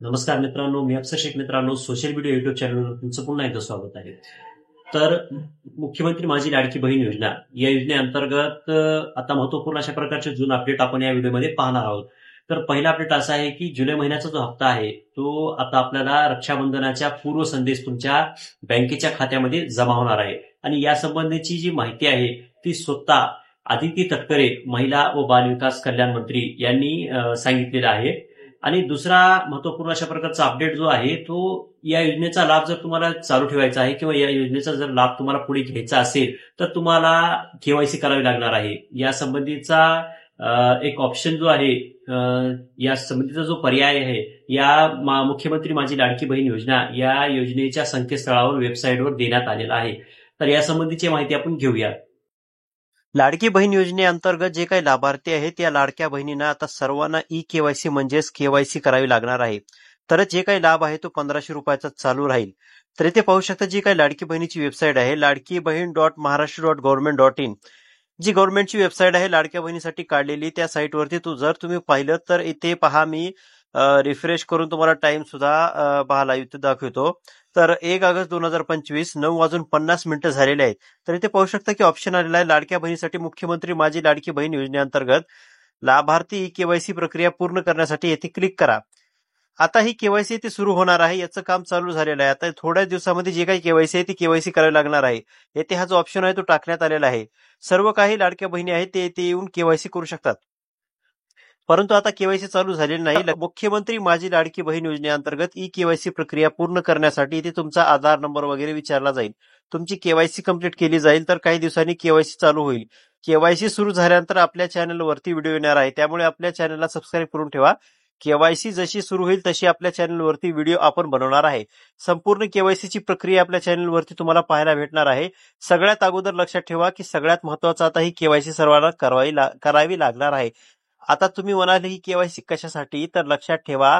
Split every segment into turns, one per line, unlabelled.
नमस्कार मित्रांनो, मी अफसर शेख. मित्रांनो, सोशल मीडिया युट्यूब चॅनलवर तुमचं पुन्हा एकदा स्वागत आहे. तर मुख्यमंत्री माझी लाडकी बहीण योजना या योजनेअंतर्गत आता महत्वपूर्ण अशा प्रकारचे जून अपडेट आपण या व्हिडिओमध्ये पाहणार आहोत. तर पहिला अपडेट असा आहे की जुलै महिन्याचा जो हप्ता आहे तो आता आपल्याला रक्षाबंधनाच्या पूर्व संदेश तुमच्या बँकेच्या खात्यामध्ये जमा होणार आहे. आणि या संबंधीची जी माहिती आहे ती स्वतः आदिती तटकरे, महिला व बाल विकास कल्याण मंत्री यांनी सांगितलेलं आहे. आणि दुसरा महत्वपूर्ण अशा प्रकारचा अपडेट जो आहे तो या योजनेचा लाभ जर तुम्हाला चालू ठेवायचा आहे किंवा या योजनेचा जर लाभ तुम्हाला पुढे घ्यायचा असेल तर तुम्हाला केवायसी करावी लागणार आहे. या संबंधीचा एक ऑप्शन जो आहे, या संबंधीचा जो पर्याय आहे या मुख्यमंत्री माझी लाडकी बहीण योजना या योजनेच्या संकेतस्थळावर, वेबसाईटवर देण्यात आलेला आहे. तर या संबंधीची माहिती आपण घेऊया.
लाडकी बहीण योजनेअंतर्गत जे काही लाभार्थी आहेत या लाडक्या बहिणींना आता सर्वांना केवायसी म्हणजेच केवायसी करावी लागणार आहे. तर जे काही लाभ आहे तो 1500 रुपयाचा चालू राहील. तर इथे पाहू शकता जी काही लाडकी बहिणीची वेबसाईट आहे ladkibaheen.maharashtra.government.in, जी गव्हर्नमेंटची वेबसाईट आहे लाडक्या बहिणीसाठी काढलेली. त्या साईटवरती जर तुम्ही पाहिलं तर इथे पहा, मी रिफ्रेश करून तुम्हाला टाइम सुद्धा पाहायला इथे दाखवतो. तर 1 ऑगस्ट 2025 9:50 झालेले आहेत. तर इथे पाहू शकता की ऑप्शन आलेला आहे लाडक्या बहिणीसाठी मुख्यमंत्री माझी लाडकी बहीण योजनेअंतर्गत लाभार्थी केवायसी प्रक्रिया पूर्ण करण्यासाठी येथे क्लिक करा. आता ही केवायसी ती सुरू होणार आहे. याचं काम चालू झालेलं आहे. आता थोड्या दिवसामध्ये जी काही केवायसी आहे ती केवायसी करावी लागणार आहे. येथे हा जो ऑप्शन आहे तो टाकण्यात आलेला आहे. सर्व काही लाडक्या बहिणी आहेत ते येथे येऊन केवायसी करू शकतात. परंतु आता केवायसी चालू झालेली नाही. मुख्यमंत्री माझी लाडकी बहीण योजनेअंतर्गत केवायसी प्रक्रिया पूर्ण करण्यासाठी इथे तुमचा आधार नंबर वगैरे विचारला जाईल. तुमची केवायसी कंप्लीट केली जाईल. तर काही दिवसांनी केवायसी चालू होईल. केवायसी सुरू झाल्यानंतर आपल्या चॅनलवरती व्हिडिओ येणार आहे. त्यामुळे आपल्या चॅनलला सबस्क्राईब करून ठेवा. केवायसी जशी सुरू होईल तशी आपल्या चॅनलवरती व्हिडिओ आपण बनवणार आहे. संपूर्ण केवायसीची प्रक्रिया आपल्या चॅनलवरती तुम्हाला पाहायला भेटणार आहे. सगळ्यात अगोदर लक्षात ठेवा की सगळ्यात महत्वाचं आता ही केवायसी सर्वांना करावी लागणार आहे. आता तुम्ही म्हणाल ही केवायसी कशासाठी, तर लक्षात ठेवा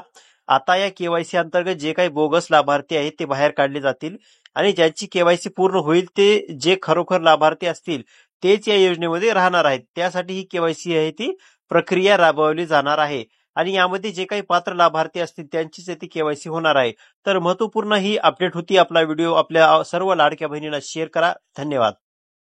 आता या केवायसी अंतर्गत जे काही बोगस लाभार्थी आहेत ते बाहेर काढले जातील आणि ज्यांची केवायसी पूर्ण होईल ते जे खरोखर लाभार्थी असतील तेच या योजनेमध्ये राहणार आहेत. त्यासाठी ही केवायसी आहे ती प्रक्रिया राबवली जाणार आहे आणि यामध्ये जे काही पात्र लाभार्थी असतील त्यांचीच येथे केवायसी होणार आहे. तर महत्वपूर्ण ही अपडेट होती. आपला व्हिडिओ आपल्या सर्व लाडक्या बहिणींना शेअर करा. धन्यवाद.